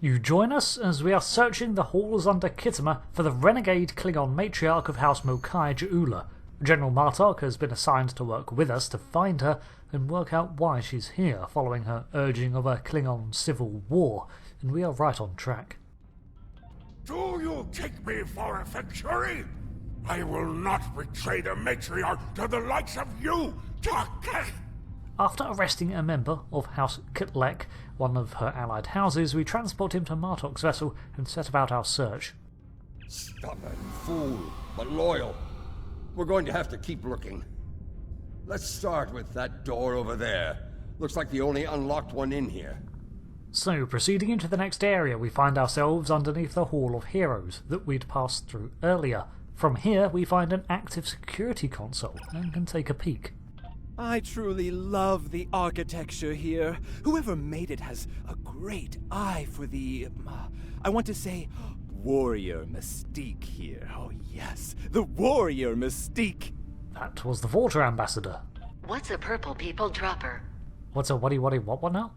You join us as we are searching the halls under Khitomer for the renegade Klingon matriarch of House Mokai, Ja'ula. General Martok has been assigned to work with us to find her and work out why she's here following her urging of a Klingon civil war, and we are right on track. Do you take me for a Venturi? I will not betray the matriarch to the likes of you, Tarket! After arresting a member of House Cryptic, one of her allied houses, we transport him to Martok's vessel and set about our search. Stubborn fool, but loyal. We're going to have to keep looking. Let's start with that door over there. Looks like the only unlocked one in here. So, proceeding into the next area, we find ourselves underneath the Hall of Heroes that we'd passed through earlier. From here, we find an active security console and can take a peek. I truly love the architecture here. Whoever made it has a great eye for the, I want to say, warrior mystique here. Oh yes, the warrior mystique. That was the Voyager ambassador. What's a purple people dropper? What's a what now?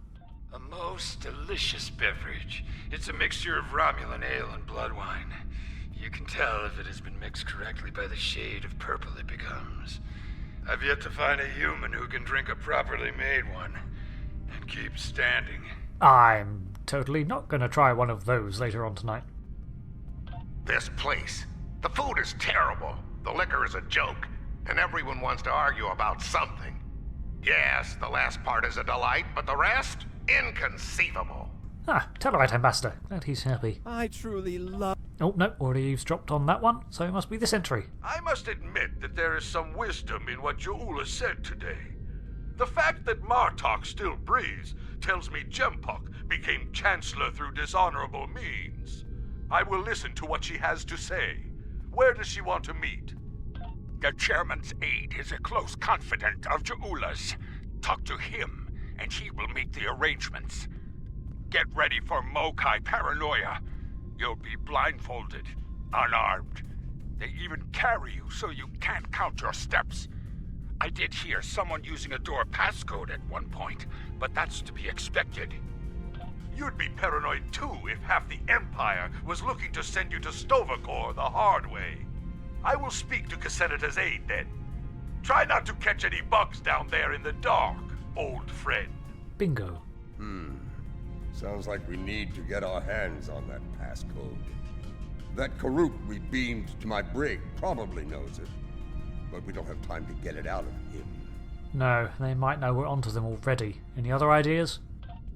A most delicious beverage. It's a mixture of Romulan ale and blood wine. You can tell if it has been mixed correctly by the shade of purple it becomes. I've yet to find a human who can drink a properly made one and keep standing. I'm totally not going to try one of those later on tonight. This place. The food is terrible. The liquor is a joke. And everyone wants to argue about something. Yes, the last part is a delight, but the rest? Inconceivable. Tell right, Ambassador. Glad he's happy. I truly love... Oh, no, already eavesdropped on that one, so it must be this entry. I must admit that there is some wisdom in what Ja'ula said today. The fact that Martok still breathes tells me Jempok became Chancellor through dishonorable means. I will listen to what she has to say. Where does she want to meet? The chairman's aide is a close confidant of Ja'ula's. Talk to him, and he will make the arrangements. Get ready for Mokai paranoia. You'll be blindfolded, unarmed. They even carry you so you can't count your steps. I did hear someone using a door passcode at one point, but that's to be expected. You'd be paranoid too if half the Empire was looking to send you to Stovacor the hard way. I will speak to Casenata's aide then. Try not to catch any bugs down there in the dark, old friend. Bingo. Sounds like we need to get our hands on that passcode. That Karuk we beamed to my brig probably knows it, but we don't have time to get it out of him. No, they might know we're onto them already. Any other ideas?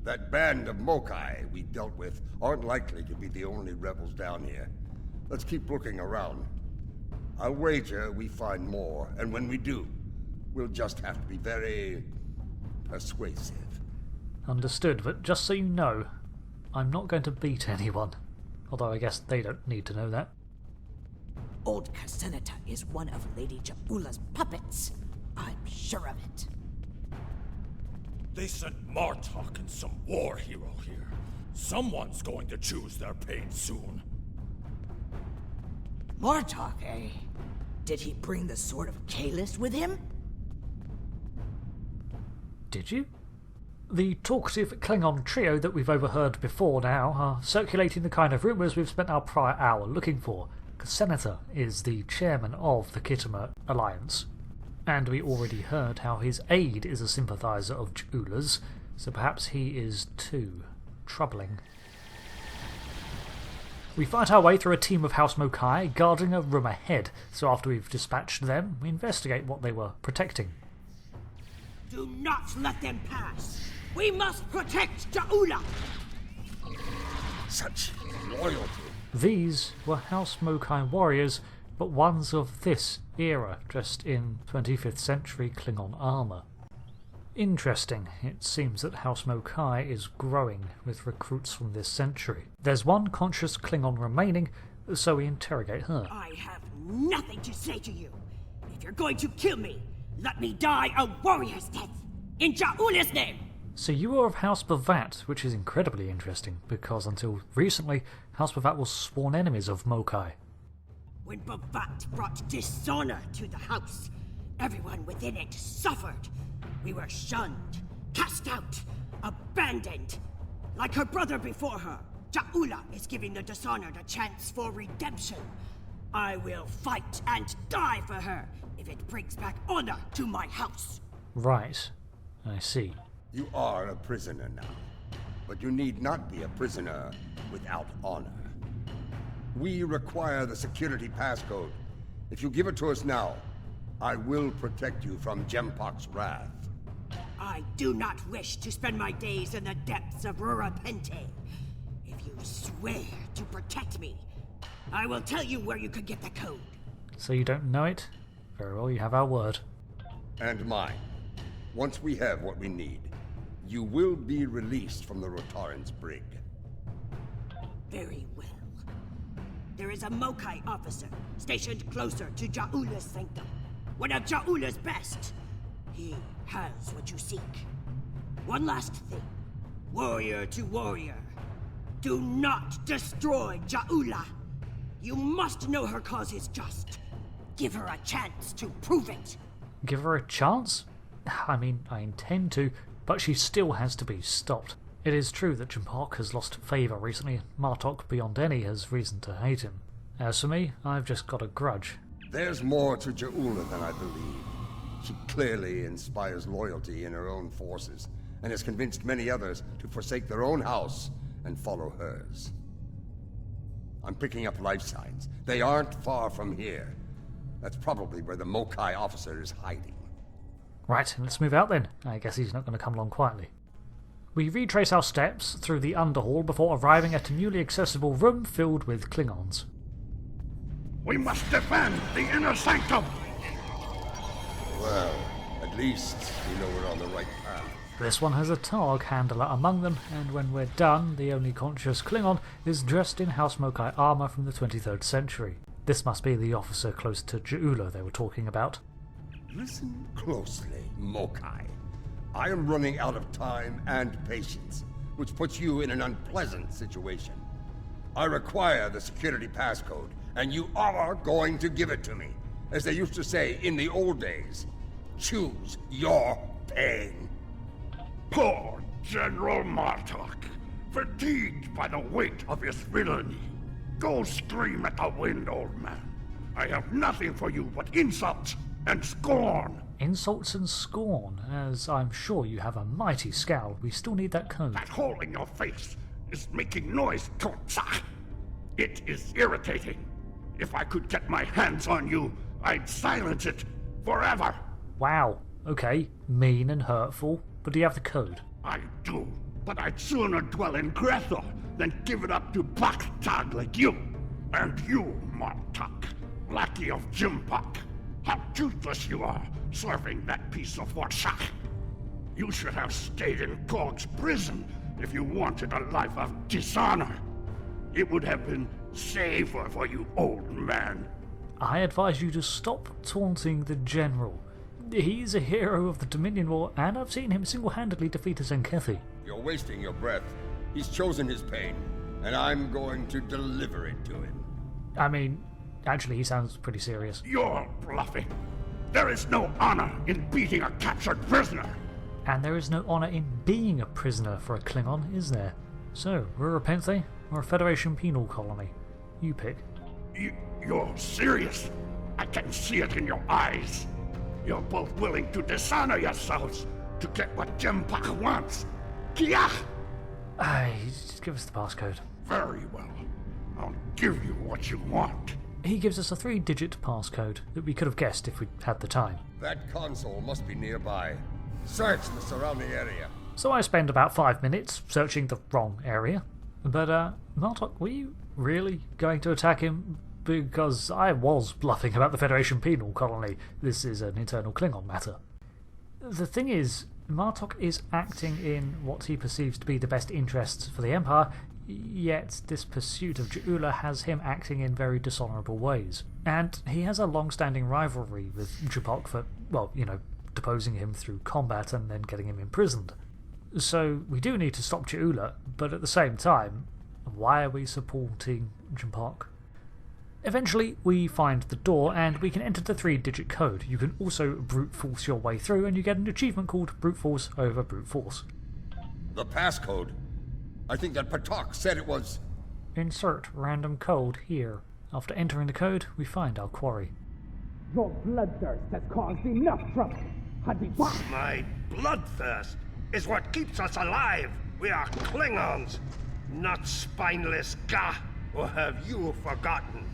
That band of Mokai we dealt with aren't likely to be the only rebels down here. Let's keep looking around. I'll wager we find more, and when we do, we'll just have to be very persuasive. Understood, but just so you know, I'm not going to beat anyone. Although I guess they don't need to know that. Old Casenata is one of Lady Ja'ula's puppets. I'm sure of it. They sent Martok and some war hero here. Someone's going to choose their fate soon. Martok, eh? Did he bring the Sword of Kalis with him? Did you? The talkative Klingon trio that we've overheard before now are circulating the kind of rumours we've spent our prior hour looking for. Casenata is the chairman of the Khitomer Alliance, and we already heard how his aide is a sympathiser of Ja'ula's, so perhaps he is too. Troubling. We fight our way through a team of House Mokai guarding a room ahead, so after we've dispatched them, we investigate what they were protecting. Do not let them pass! We must protect Ja'ula! Such loyalty. These were House Mokai warriors, but ones of this era, dressed in 25th century Klingon armour. Interesting, it seems that House Mokai is growing with recruits from this century. There's one conscious Klingon remaining, so we interrogate her. I have nothing to say to you. If you're going to kill me, let me die a warrior's death, in Ja'ula's name! So you are of House Bavat, which is incredibly interesting, because until recently, House Bavat was sworn enemies of Mokai. When Bavat brought dishonor to the house, everyone within it suffered. We were shunned, cast out, abandoned, like her brother before her. Ja'ula is giving the dishonored a chance for redemption. I will fight and die for her if it brings back honor to my house. Right. I see. You are a prisoner now, but you need not be a prisoner without honor. We require the security passcode. If you give it to us now, I will protect you from Jempok's wrath. I do not wish to spend my days in the depths of Rurapente. If you swear to protect me, I will tell you where you could get the code. So you don't know it? Very well, you have our word. And mine. Once we have what we need, you will be released from the Rotaran's brig. Very well. There is a Mokai officer stationed closer to Ja'ula's sanctum. One of Ja'ula's best. He has what you seek. One last thing. Warrior to warrior. Do not destroy Ja'ula. You must know her cause is just. Give her a chance to prove it. Give her a chance? I mean, I intend to, but she still has to be stopped. It is true that Jempok has lost favour recently, and Martok beyond any has reason to hate him. As for me, I've just got a grudge. There's more to Ja'ula than I believe. She clearly inspires loyalty in her own forces, and has convinced many others to forsake their own house and follow hers. I'm picking up life signs. They aren't far from here. That's probably where the Mokai officer is hiding. Right, let's move out then. I guess he's not going to come along quietly. We retrace our steps through the underhall before arriving at a newly accessible room filled with Klingons. We must defend the inner sanctum! Well, at least we know we're on the right path. This one has a Targ handler among them, and when we're done, the only conscious Klingon is dressed in House Mokai armour from the 23rd century. This must be the officer close to Ja'ula they were talking about. Listen closely, Mokai. I am running out of time and patience, which puts you in an unpleasant situation. I require the security passcode, and you are going to give it to me. As they used to say in the old days, choose your pain. Poor General Martok, fatigued by the weight of his villainy. Go scream at the wind, old man. I have nothing for you but insults and scorn. Insults and scorn, as I'm sure you have a mighty scowl. We still need that code. That hole in your face is making noise, Totsa. It is irritating. If I could get my hands on you, I'd silence it forever. Wow, okay, mean and hurtful, but do you have the code? I do, but I'd sooner dwell in Grethor than give it up to Baktag like you. And you, Martok, lackey of Jempok. How toothless you are, serving that piece of Warshak. You should have stayed in Korg's prison if you wanted a life of dishonor. It would have been safer for you, old man. I advise you to stop taunting the General. He's a hero of the Dominion War, and I've seen him single-handedly defeat a Zenkethi. You're wasting your breath. He's chosen his pain, and I'm going to deliver it to him. I mean, actually, he sounds pretty serious. You're bluffing. There is no honor in beating a captured prisoner. And there is no honour in being a prisoner for a Klingon, is there? So, Rurapente or a Federation penal colony? You pick. You're serious? I can see it in your eyes. You're both willing to dishonor yourselves to get what Jempok wants. Kia! Just give us the passcode. Very well. I'll give you what you want. He gives us a 3-digit passcode that we could have guessed if we'd had the time. That console must be nearby. Search the surrounding area. So I spend about 5 minutes searching the wrong area. But, Martok, were you really going to attack him? Because I was bluffing about the Federation penal colony. This is an internal Klingon matter. The thing is, Martok is acting in what he perceives to be the best interests for the Empire, yet this pursuit of Ja'ula has him acting in very dishonourable ways. And he has a long-standing rivalry with Jempok for, well, you know, deposing him through combat and then getting him imprisoned. So we do need to stop Ja'ula, but at the same time, why are we supporting Jempok? Eventually, we find the door and we can enter the 3-digit code. You can also brute force your way through and you get an achievement called Brute Force over Brute Force. The passcode? I think that Patok said it was... Insert random code here. After entering the code, we find our quarry. Your bloodthirst has caused enough trouble. My bloodthirst is what keeps us alive. We are Klingons, not spineless Gah. Or have you forgotten?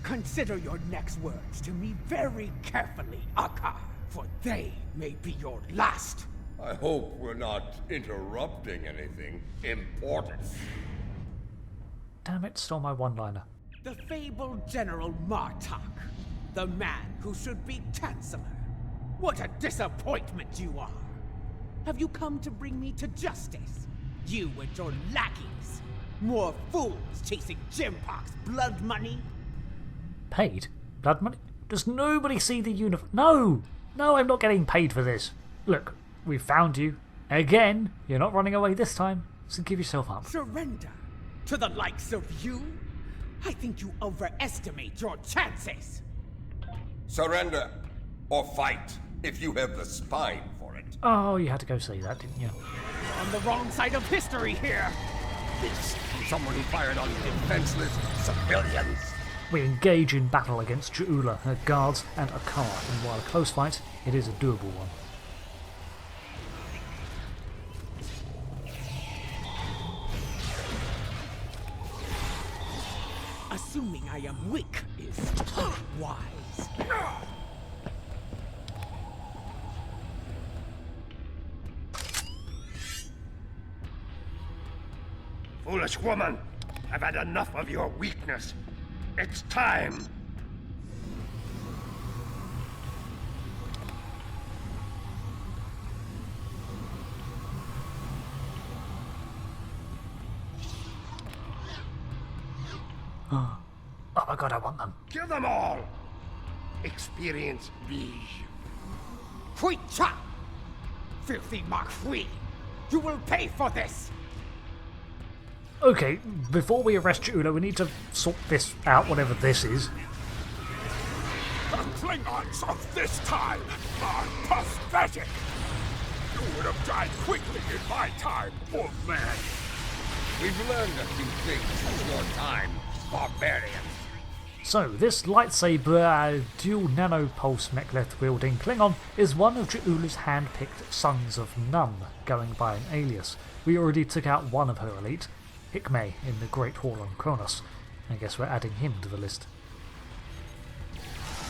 Consider your next words to me very carefully, Akar, for they may be your last. I hope we're not interrupting anything important. Damn it, stole my one-liner. The fabled General Martok, the man who should be Chancellor. What a disappointment you are! Have you come to bring me to justice? You and your lackeys. More fools chasing Jimpock's blood money? Paid? Blood money? Does nobody see the uniform? No! No, I'm not getting paid for this. Look, we found you. Again. You're not running away this time, so give yourself up. Surrender? To the likes of you? I think you overestimate your chances. Surrender or fight if you have the spine for it. Oh, you had to go say that, didn't you? You're on the wrong side of history here. This someone who fired on defenseless civilians. We engage in battle against Ja'ula, her guards, and Akar, and while a close fight, it is a doable one. Assuming I am weak is wise. Foolish woman, I've had enough of your weakness. It's time. Oh my god, I want them. Kill them all. Experience me. Hui Cha! Filthy Mark Hui! You will pay for this! Okay, before we arrest Ja'ula, we need to sort this out, whatever this is. The Klingons of this time are pathetic. You would have died quickly in my time, old man. We've learned a few things in your time, barbarian. So, this lightsaber dual nanopulse mek'leth wielding Klingon is one of Ja'ula's hand-picked Sons of Num, going by an alias. We already took out one of her elite, Ingame, in the Great Hall on Kronos. I guess we're adding him to the list.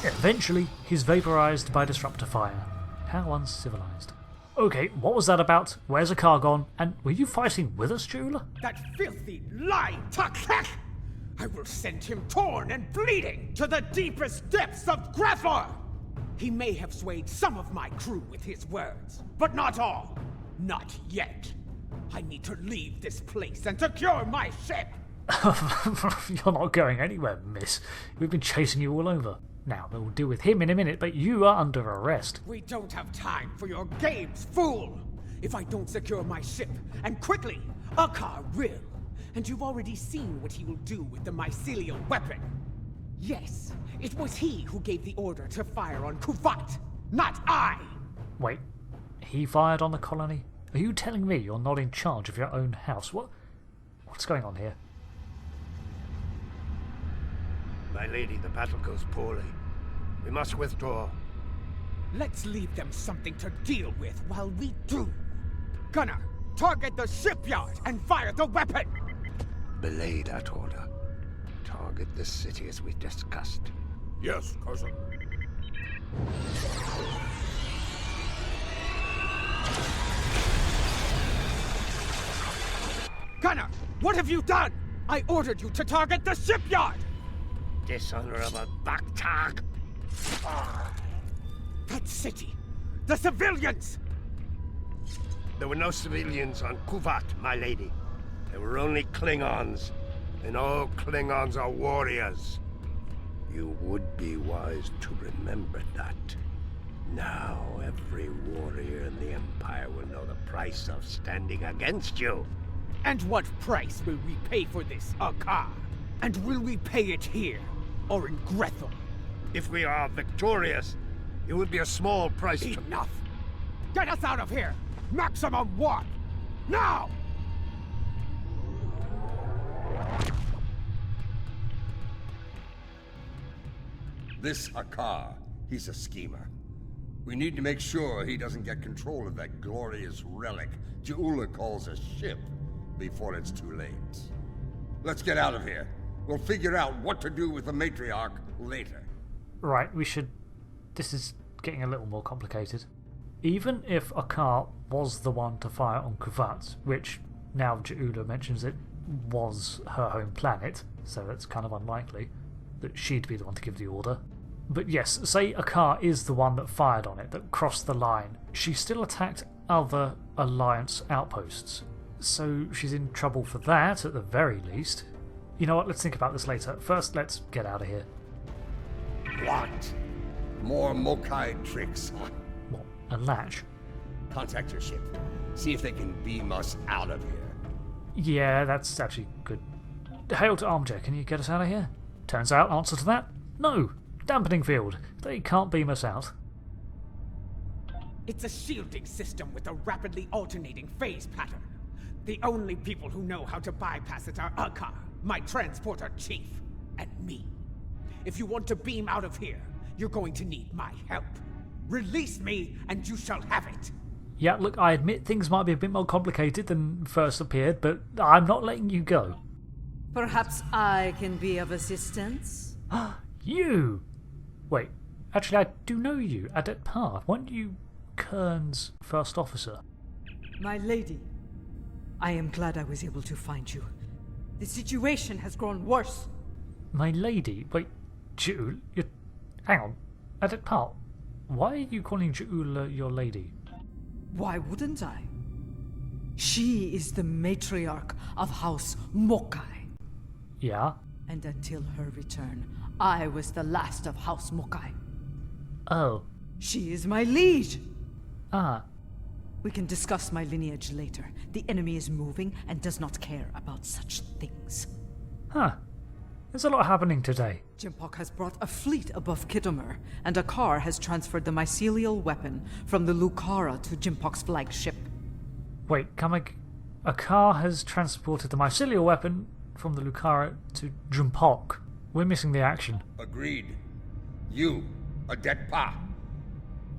Eventually, he's vaporized by disruptor fire. How uncivilized. Okay, what was that about? Where's Akar gone? And were you fighting with us, Ja'ula? That filthy lying Tuck! I will send him torn and bleeding to the deepest depths of Grathor! He may have swayed some of my crew with his words, but not all. Not yet. I need to leave this place and secure my ship! You're not going anywhere, miss. We've been chasing you all over. Now, we'll deal with him in a minute, but you are under arrest. We don't have time for your games, fool! If I don't secure my ship, and quickly, Akar will. And you've already seen what he will do with the mycelial weapon. Yes, it was he who gave the order to fire on Kuvat, not I! Wait, he fired on the colony? Are you telling me you're not in charge of your own house? What's going on here? My lady, the battle goes poorly. We must withdraw. Let's leave them something to deal with while we do. Gunner, target the shipyard and fire the weapon! Belay that order. Target the city as we discussed. Yes, cousin. Gunner, what have you done? I ordered you to target the shipyard! Dishonorable Baktag! That city! The civilians! There were no civilians on Kuvat, my lady. There were only Klingons, and all Klingons are warriors. You would be wise to remember that. Now every warrior in the Empire will know the price of standing against you. And what price will we pay for this, Akar? And will we pay it here, or in Grethel? If we are victorious, it would be a small price to... Enough! Get us out of here! Maximum warp! Now! This Akar, he's a schemer. We need to make sure he doesn't get control of that glorious relic Ja'ula calls a ship before it's too late. Let's get out of here. We'll figure out what to do with the matriarch later. Right, we should... This is getting a little more complicated. Even if Akar was the one to fire on Kovat, which now Ja'ula mentions it was her home planet, so it's kind of unlikely that she'd be the one to give the order. But yes, say Akar is the one that fired on it, that crossed the line. She still attacked other Alliance outposts, so she's in trouble for that at the very least. You know what, let's think about this later. First, let's get out of here. What? More Mokai tricks, huh? What, a latch? Contact your ship. See if they can beam us out of here. Yeah, that's actually good. Hale to Armchair, can you get us out of here? Turns out, answer to that, no. Dampening field. They can't beam us out. It's a shielding system with a rapidly alternating phase pattern. The only people who know how to bypass it are Akar, my transporter chief, and me. If you want to beam out of here, you're going to need my help. Release me, and you shall have it. Yeah, look, I admit things might be a bit more complicated than first appeared, but I'm not letting you go. Perhaps I can be of assistance? You! Wait, actually I do know you, Adet Par. Weren't you Kern's first officer? My lady, I am glad I was able to find you. The situation has grown worse. My lady? Wait, Ja'ula? Hang on. Adet Par, why are you calling Ja'ula your lady? Why wouldn't I? She is the matriarch of House Mokai. Yeah? And until her return, I was the last of House Mokai. Oh. She is my liege! Ah. We can discuss my lineage later. The enemy is moving and does not care about such things. Huh. There's a lot happening today. Jimpok has brought a fleet above Khitomer, and Akar has transferred the mycelial weapon from the Lucara to Jimpok's flagship. Wait, Akar has transported the mycelial weapon from the Lucara to Jimpok. We're missing the action. Agreed. You, Adet Pa.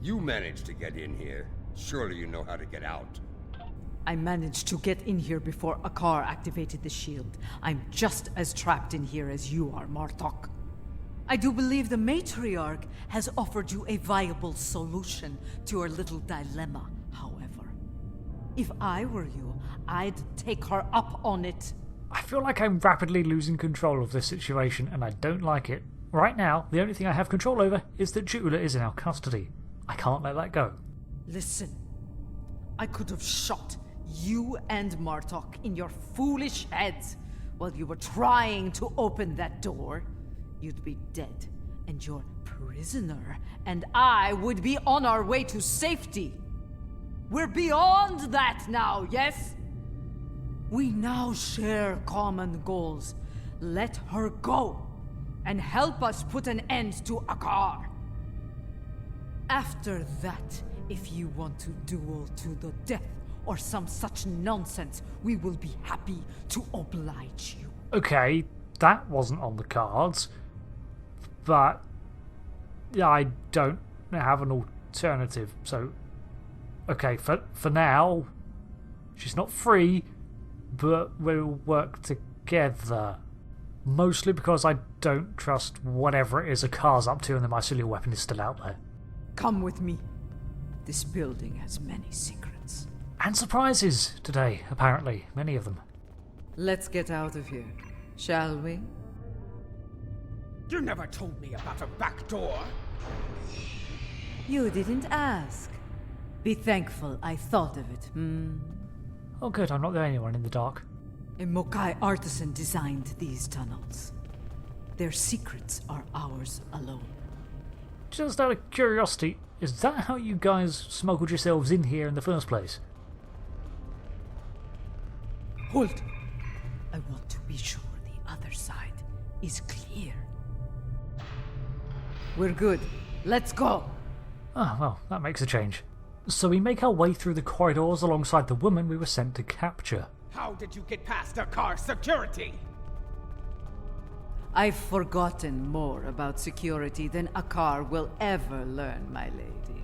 You managed to get in here. Surely you know how to get out. I managed to get in here before Akar activated the shield. I'm just as trapped in here as you are, Martok. I do believe the matriarch has offered you a viable solution to your little dilemma, however. If I were you, I'd take her up on it. I feel like I'm rapidly losing control of this situation, and I don't like it. Right now, the only thing I have control over is that Ja'ula is in our custody. I can't let that go. Listen, I could have shot you and Martok in your foolish heads while you were trying to open that door. You'd be dead, and your prisoner and I would be on our way to safety. We're beyond that now, yes? We now share common goals. Let her go, and help us put an end to Akar. After that, if you want to duel to the death or some such nonsense, we will be happy to oblige you. Okay, that wasn't on the cards, but I don't have an alternative, so... Okay, for now, she's not free, but we'll work together. Mostly because I don't trust whatever it is Akar's up to and the mycelial weapon is still out there. Come with me. This building has many secrets. And surprises today, apparently. Many of them. Let's get out of here, shall we? You never told me about a back door. You didn't ask. Be thankful I thought of it, Oh good, I'm not the only one in the dark. A Mokai artisan designed these tunnels. Their secrets are ours alone. Just out of curiosity, is that how you guys smuggled yourselves in here in the first place? Hold! I want to be sure the other side is clear. We're good. Let's go! Ah, well, that makes a change. So we make our way through the corridors alongside the woman we were sent to capture. How did you get past Akar's security? I've forgotten more about security than Akar will ever learn, my lady.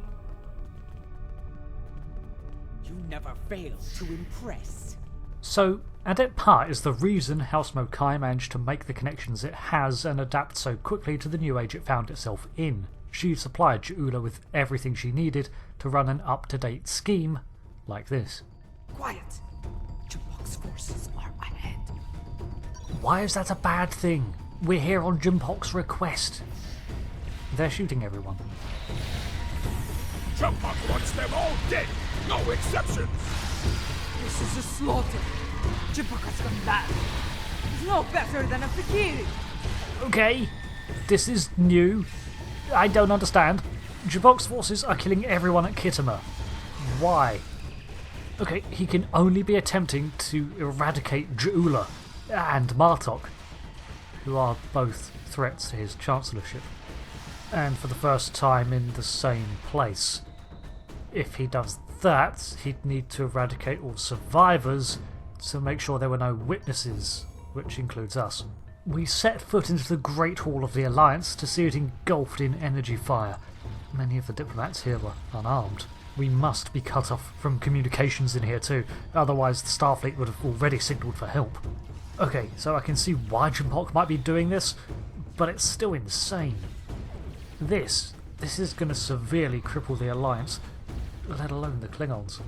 You never fail to impress. So, Adept Pa is the reason House Mokai managed to make the connections it has and adapt so quickly to the new age it found itself in. She supplied Ja'ula with everything she needed to run an up-to-date scheme like this. Quiet! Jabok's forces are ahead. Why is that a bad thing? We're here on Jimpok's request. They're shooting everyone. Jimpok wants them all dead! No exceptions! This is a slaughter. Jabok has gone bad. He's no better than a Fakiri. Okay, this is new. I don't understand. Jabok's forces are killing everyone at Khitomer. Why? Okay, he can only be attempting to eradicate Ja'ula and Martok, who are both threats to his chancellorship, and for the first time in the same place. If he does that, he'd need to eradicate all survivors to make sure there were no witnesses, which includes us. We set foot into the Great Hall of the Alliance to see it engulfed in energy fire. Many of the diplomats here were unarmed. We must be cut off from communications in here too, otherwise the Starfleet would have already signalled for help. Okay, so I can see why Jimpok might be doing this, but it's still insane. This is going to severely cripple the Alliance, let alone the Klingons.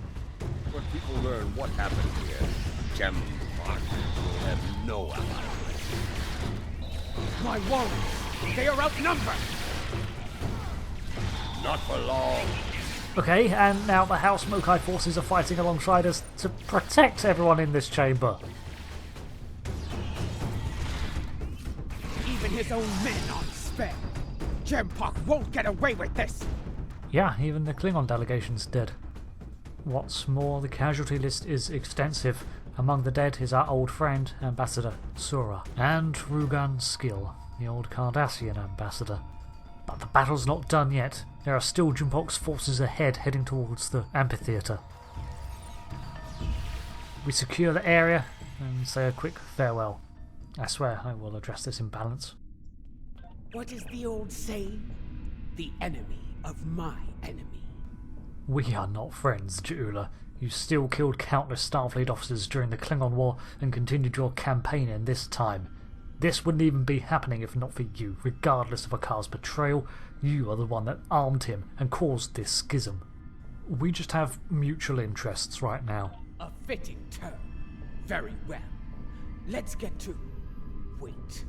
When people learn what happened here, Jimpok will have no allies. My warriors, they are outnumbered! Not for long. Okay, and now the House Mokai forces are fighting alongside us to protect everyone in this chamber. Even his own men aren't spared. Jimpok won't get away with this! Yeah, even the Klingon delegation's dead. What's more, the casualty list is extensive. Among the dead is our old friend, Ambassador Sura, and Rugan Skill, the old Cardassian ambassador. But the battle's not done yet. There are still Jimpok's forces ahead, heading towards the amphitheatre. We secure the area and say a quick farewell. I swear I will address this imbalance. What is the old saying? The enemy of my enemy. We are not friends, Ja'ula. You still killed countless Starfleet officers during the Klingon War and continued your campaign in this time. This wouldn't even be happening if not for you. Regardless of Akar's betrayal, you are the one that armed him and caused this schism. We just have mutual interests right now. A fitting term. Very well. Let's get to... Wait.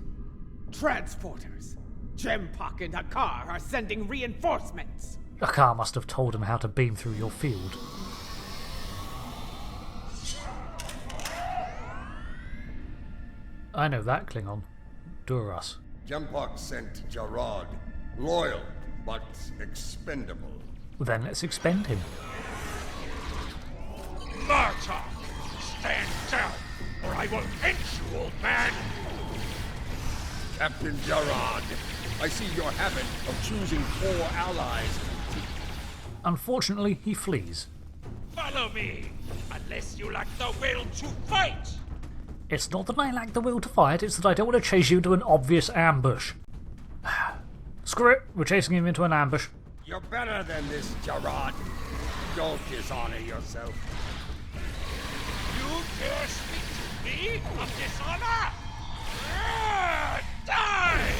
Transporters. Jimpok and Akar are sending reinforcements. Akar must have told him how to beam through your field. I know that Klingon. Duras. Jimpok sent Jarrod. Loyal, but expendable. Then let's expend him. Martok! Stand down, or I will end you, old man! Captain Jarrod, I see your habit of choosing poor allies. Unfortunately, he flees. Follow me, unless you lack the will to fight! It's not that I lack the will to fight, it's that I don't want to chase you into an obvious ambush. Screw it, we're chasing him into an ambush. You're better than this, Jarrod. Don't dishonor yourself. You dare speak to me of dishonor? Die!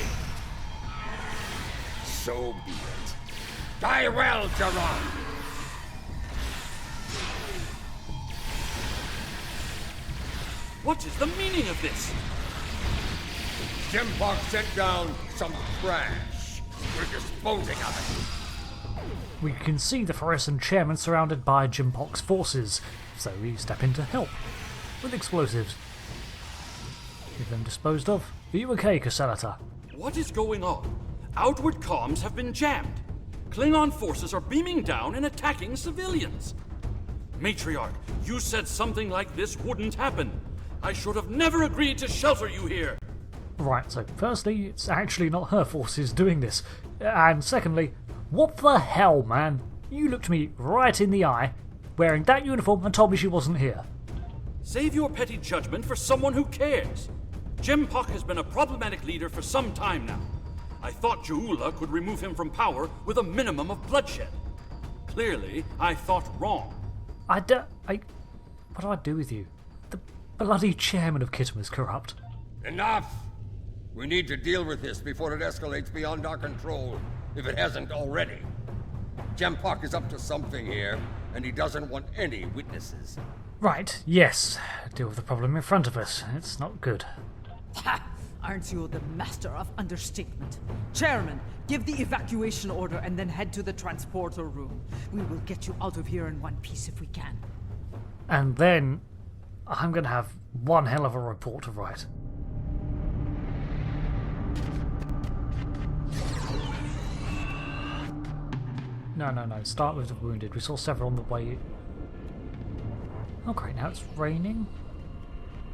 So be it. Die well, Jarrod! What is the meaning of this? Jimpok sent down some trash. We're disposing of it. We can see the Pharesan chairman surrounded by Jimpok's forces, so we step in to help. With explosives. With them disposed of. Are you okay, Castellata? What is going on? Outward comms have been jammed. Klingon forces are beaming down and attacking civilians. Matriarch, you said something like this wouldn't happen. I should have never agreed to shelter you here. Right, so firstly, it's actually not her forces doing this. And secondly, what the hell, man? You looked me right in the eye, wearing that uniform and told me she wasn't here. Save your petty judgment for someone who cares. Jempok has been a problematic leader for some time now. I thought Ja'ula could remove him from power with a minimum of bloodshed. Clearly, I thought wrong. What do I do with you? The bloody chairman of Khitomer is corrupt. Enough! We need to deal with this before it escalates beyond our control, if it hasn't already. Jempok is up to something here, and he doesn't want any witnesses. Right, yes. Deal with the problem in front of us. It's not good. Ha! Aren't you the master of understatement? Chairman, give the evacuation order and then head to the transporter room. We will get you out of here in one piece if we can. And then I'm going to have one hell of a report to write. No. Start with the wounded. We saw several on the way. Oh great, now it's raining?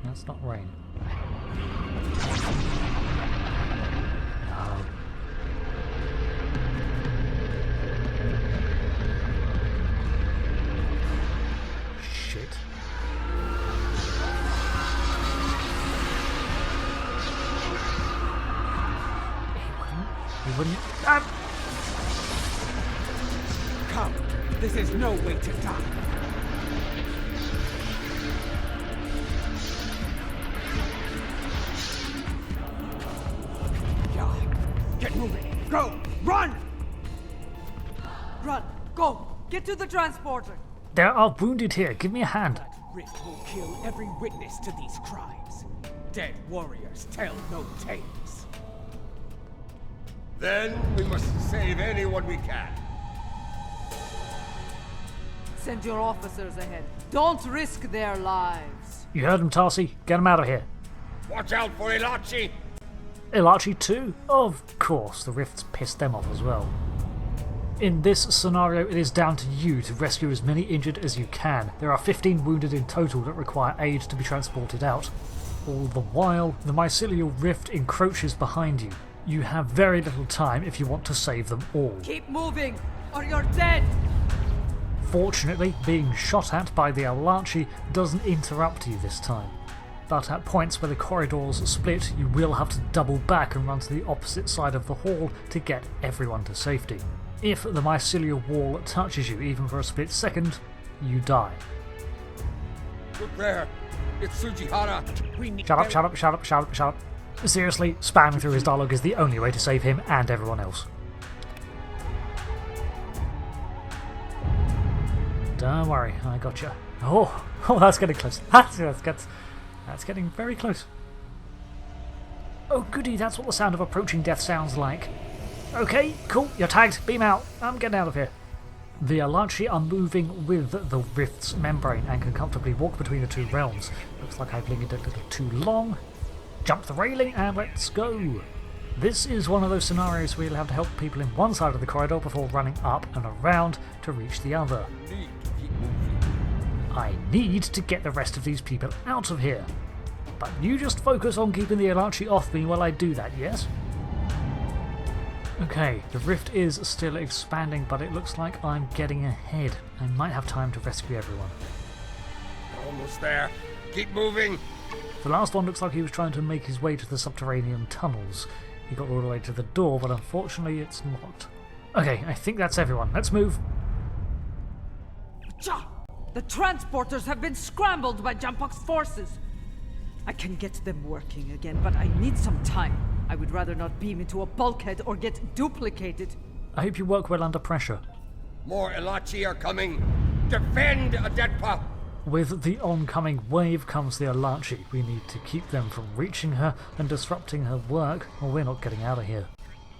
No, it's not rain. No. Shit. He wouldn't. Come, this is no way to die. Get moving! Go! Run! Run! Go! Get to the transporter! There are wounded here. Give me a hand. That rift will kill every witness to these crimes. Dead warriors tell no tales. Then we must save anyone we can. Send your officers ahead. Don't risk their lives. You heard him, Tarsi. Get him out of here. Watch out for Elachi! Elachi too? Of course, the rifts pissed them off as well. In this scenario, it is down to you to rescue as many injured as you can. There are 15 wounded in total that require aid to be transported out. All the while, the mycelial rift encroaches behind you. You have very little time if you want to save them all. Keep moving, or you're dead! Fortunately, being shot at by the Elachi doesn't interrupt you this time. But at points where the corridors split, you will have to double back and run to the opposite side of the hall to get everyone to safety. If the mycelial wall touches you even for a split second, you die. Look there! It's Sujihara! Shut up. Seriously, spamming through his dialogue is the only way to save him and everyone else. Don't worry, I gotcha. Oh, that's getting close. That's getting very close. Oh goody, that's what the sound of approaching death sounds like. Okay, cool, you're tagged. Beam out. I'm getting out of here. The Elachi are moving with the rift's membrane and can comfortably walk between the two realms. Looks like I've lingered a little too long. Jump the railing and let's go. This is one of those scenarios where you'll have to help people in one side of the corridor before running up and around to reach the other. I need to get the rest of these people out of here. But you just focus on keeping the Elachi off me while I do that, yes? Okay, the rift is still expanding, but it looks like I'm getting ahead. I might have time to rescue everyone. Almost there. Keep moving. The last one looks like he was trying to make his way to the subterranean tunnels. He got all the way to the door, but unfortunately it's not. Okay, I think that's everyone. Let's move. The transporters have been scrambled by Jempok's forces. I can get them working again, but I need some time. I would rather not beam into a bulkhead or get duplicated. I hope you work well under pressure. More Elachi are coming. Defend Adetpa! With the oncoming wave comes the Elachi. We need to keep them from reaching her and disrupting her work, or we're not getting out of here.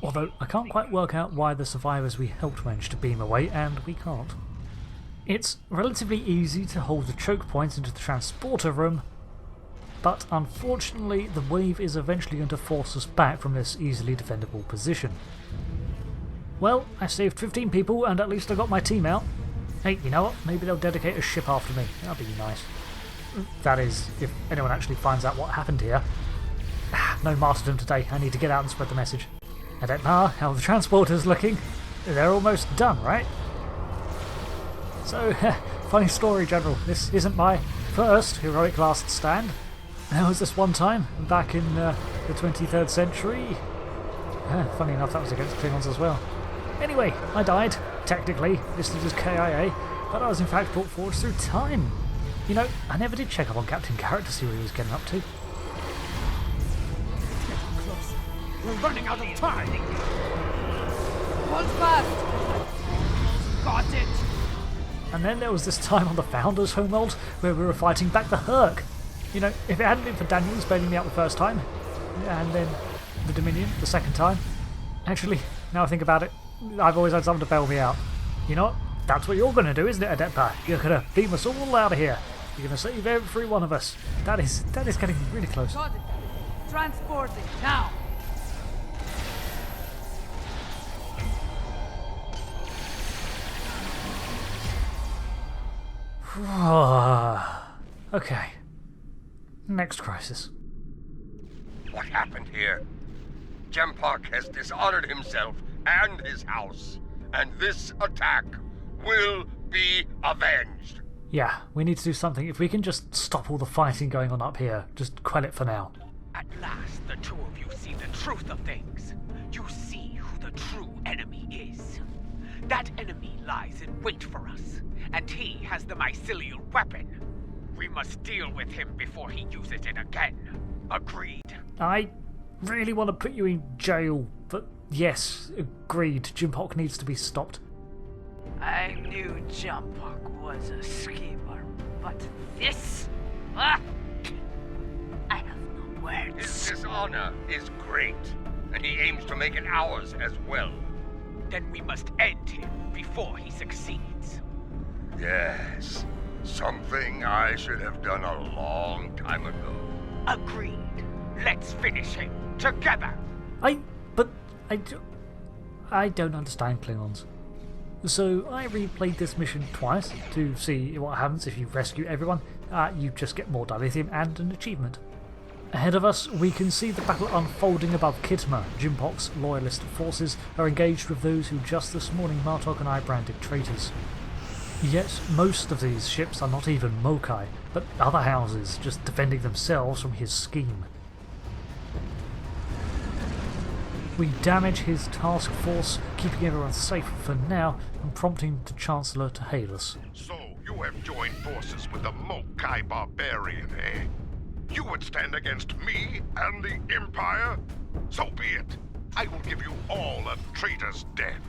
Although I can't quite work out why the survivors we helped manage to beam away, and we can't. It's relatively easy to hold the choke points into the transporter room, but unfortunately the wave is eventually going to force us back from this easily defendable position. Well, I saved 15 people and at least I got my team out. Hey, you know what? Maybe they'll dedicate a ship after me. That'd be nice. That is, if anyone actually finds out what happened here. No martyrdom today. I need to get out and spread the message. I don't know how the transporter's looking. They're almost done, right? So, funny story, General. This isn't my first heroic last stand. There was this one time back in the 23rd century. Funny enough, that was against Klingons as well. Anyway, I died, technically, listed as KIA, but I was in fact brought forward through time. You know, I never did check up on Captain Carrot to see what he was getting up to. We're running out of time! Hold fast! Got it! And then there was this time on the Founders' homeworld where we were fighting back the Herc. You know, if it hadn't been for Daniels bailing me out the first time, and then the Dominion the second time, actually, now I think about it, I've always had someone to bail me out. You know what? That's what you're going to do, isn't it, Adepta? You're going to beam us all out of here. You're going to save every one of us. That is getting really close. Got it. Transporting, now! Okay. Next crisis. What happened here? Jempak has dishonored himself and his house, and this attack will be avenged. Yeah, we need to do something. If we can just stop all the fighting going on up here, just quell it for now. At last, the two of you see the truth of things. You see who the true enemy is. That enemy lies in wait for us, and he has the mycelial weapon. We must deal with him before he uses it again. Agreed? I really want to put you in jail, but yes, agreed. Jimpock needs to be stopped. I knew Jumpuck was a schemer, but this... I have no words. His dishonor is great, and he aims to make it ours as well. Then we must end him before he succeeds. Yes, something I should have done a long time ago. Agreed. Let's finish him together. I don't understand Klingons. So I replayed this mission twice to see what happens if you rescue everyone. You just get more dilithium and an achievement. Ahead of us, we can see the battle unfolding above Khitomer. Jimpock's loyalist forces are engaged with those who just this morning Martok and I branded traitors. Yet most of these ships are not even Mokai, but other houses just defending themselves from his scheme. We damage his task force, keeping everyone safe for now and prompting the Chancellor to hail us. So, you have joined forces with the Mokai barbarian, eh? You would stand against me and the Empire? So be it. I will give you all a traitor's death.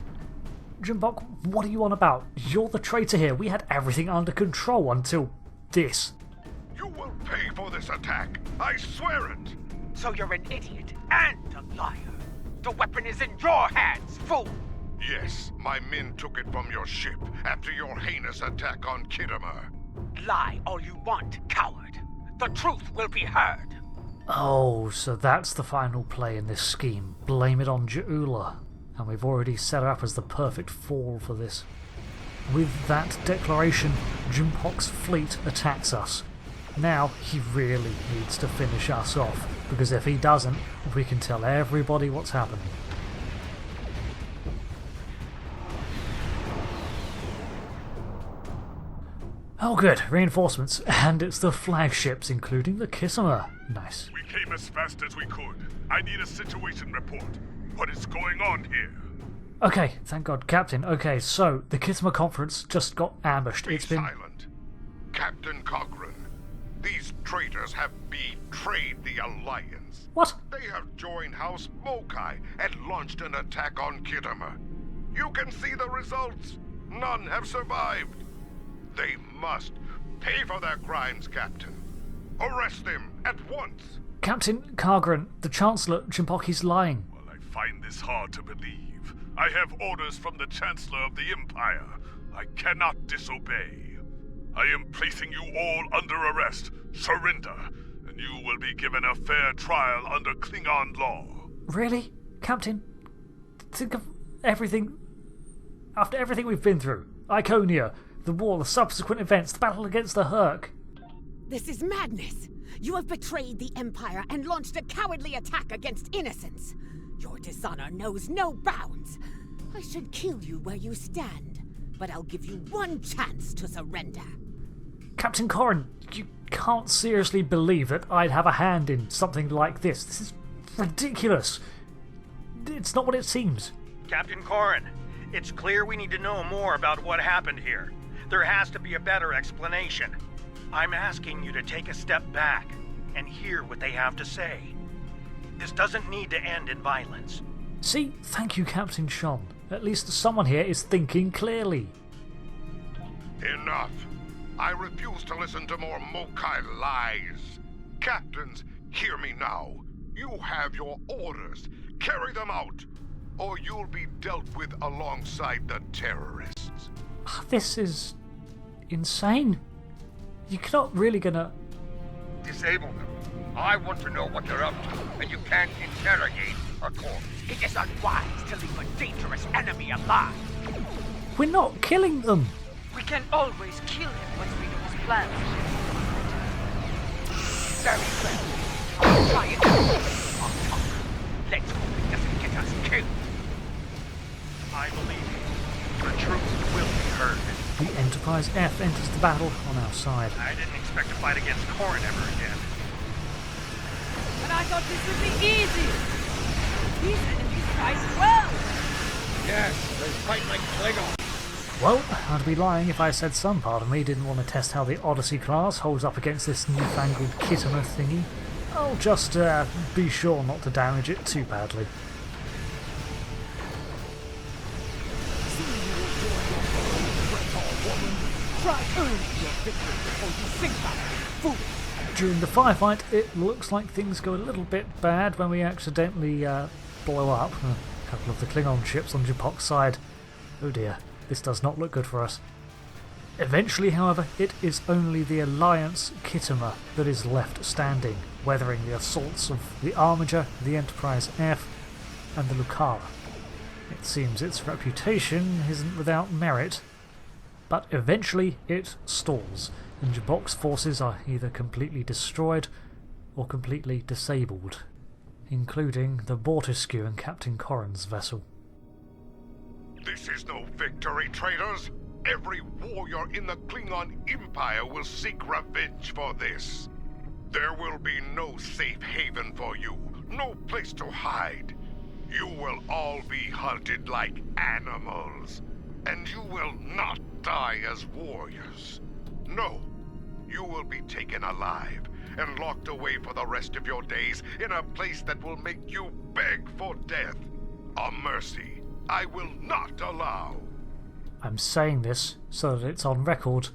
Jimpock, what are you on about? You're the traitor here. We had everything under control until this. You will pay for this attack. I swear it. So you're an idiot and a liar. The weapon is in your hands, fool! Yes, my men took it from your ship after your heinous attack on Khitomer. Lie all you want, coward. The truth will be heard. Oh, so that's the final play in this scheme. Blame it on Ja'ula. And we've already set her up as the perfect fall for this. With that declaration, Jimpock's fleet attacks us. Now he really needs to finish us off, because if he doesn't, we can tell everybody what's happening. Oh good, reinforcements, and it's the flagships, including the Khitomer. Nice. We came as fast as we could. I need a situation report. What is going on here? Okay, thank God, Captain. Okay, so the Khitomer conference just got ambushed. Be silent. Captain Cochrane, these traitors have betrayed the Alliance. What? They have joined House Mokai and launched an attack on Khitomer. You can see the results. None have survived. They must pay for their crimes, Captain. Arrest them at once. Captain Cochrane, the Chancellor, Jimpock, he's lying. Well, I find this hard to believe. I have orders from the Chancellor of the Empire. I cannot disobey. I am placing you all under arrest. Surrender, and you will be given a fair trial under Klingon law. Really? Captain? Think of everything... After everything we've been through. Iconia, the war, the subsequent events, the battle against the Herc. This is madness! You have betrayed the Empire and launched a cowardly attack against innocents. Your dishonor knows no bounds. I should kill you where you stand, but I'll give you one chance to surrender. Captain Cochrane, can't seriously believe that I'd have a hand in something like this. This is ridiculous. It's not what it seems. Captain Corrin, it's clear we need to know more about what happened here. There has to be a better explanation. I'm asking you to take a step back and hear what they have to say. This doesn't need to end in violence. See, thank you, Captain Sean. At least someone here is thinking clearly. Enough. I refuse to listen to more Mokai lies. Captains, hear me now. You have your orders. Carry them out, or you'll be dealt with alongside the terrorists. This is insane. You're not really gonna... Disable them. I want to know what they're up to, and you can't interrogate a corpse. It is unwise to leave a dangerous enemy alive. We're not killing them. We can always kill him once we know his plans. Very well. I'll try it. Let's hope it doesn't get us killed. I believe you. The truth will be heard. The Enterprise F enters the battle on our side. I didn't expect to fight against Corrin ever again. And I thought this would be easy. These enemies fight well. Yes, they fight like Klingons. Well, I'd be lying if I said some part of me didn't want to test how the Odyssey class holds up against this newfangled Khitomer thingy. I'll just be sure not to damage it too badly. During the firefight, it looks like things go a little bit bad when we accidentally blow up a couple of the Klingon ships on Jipok's side. Oh dear, this does not look good for us. Eventually, however, it is only the Alliance Khitomer that is left standing, weathering the assaults of the Armiger, the Enterprise F, and the Lucara. It seems its reputation isn't without merit, but eventually it stalls, and Jabok's forces are either completely destroyed or completely disabled, including the Bortiscu and Captain Corrin's vessel. This is no victory, traitors! Every warrior in the Klingon Empire will seek revenge for this. There will be no safe haven for you, no place to hide. You will all be hunted like animals, and you will not die as warriors. No, you will be taken alive and locked away for the rest of your days in a place that will make you beg for death. A mercy I will not allow. I'm saying this so that it's on record,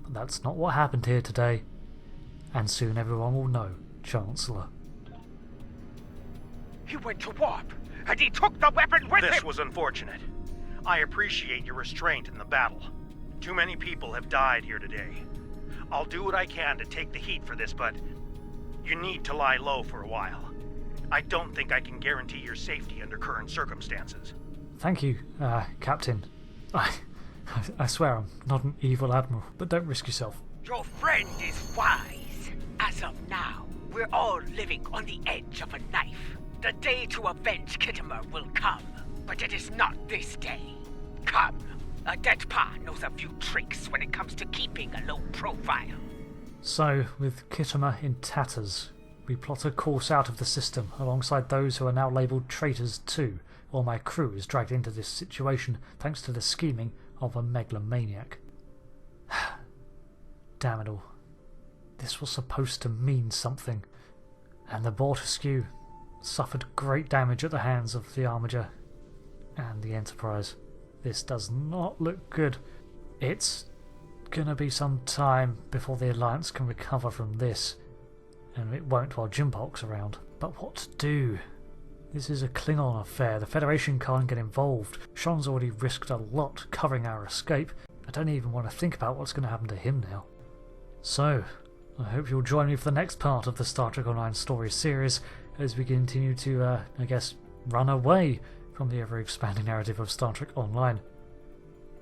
but that's not what happened here today. And soon everyone will know, Chancellor. He went to warp, and he took the weapon with him! This was unfortunate. I appreciate your restraint in the battle. Too many people have died here today. I'll do what I can to take the heat for this, but you need to lie low for a while. I don't think I can guarantee your safety under current circumstances. Thank you, Captain. I swear I'm not an evil admiral, but don't risk yourself. Your friend is wise. As of now, we're all living on the edge of a knife. The day to avenge Khitomer will come, but it is not this day. Come, a dead pa knows a few tricks when it comes to keeping a low profile. So, with Khitomer in tatters, we plot a course out of the system alongside those who are now labelled traitors too, while my crew is dragged into this situation thanks to the scheming of a megalomaniac. Damn it all. This was supposed to mean something, and the Bortiscu suffered great damage at the hands of the Armiger and the Enterprise. This does not look good. It's gonna be some time before the Alliance can recover from this, and it won't while Jimpok's around. But what to do? This is a Klingon affair. The Federation can't get involved. Sean's already risked a lot covering our escape. I don't even want to think about what's going to happen to him now. So, I hope you'll join me for the next part of the Star Trek Online story series as we continue to, run away from the ever-expanding narrative of Star Trek Online.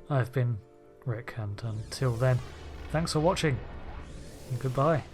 I've been Rick, and until then, thanks for watching, and goodbye.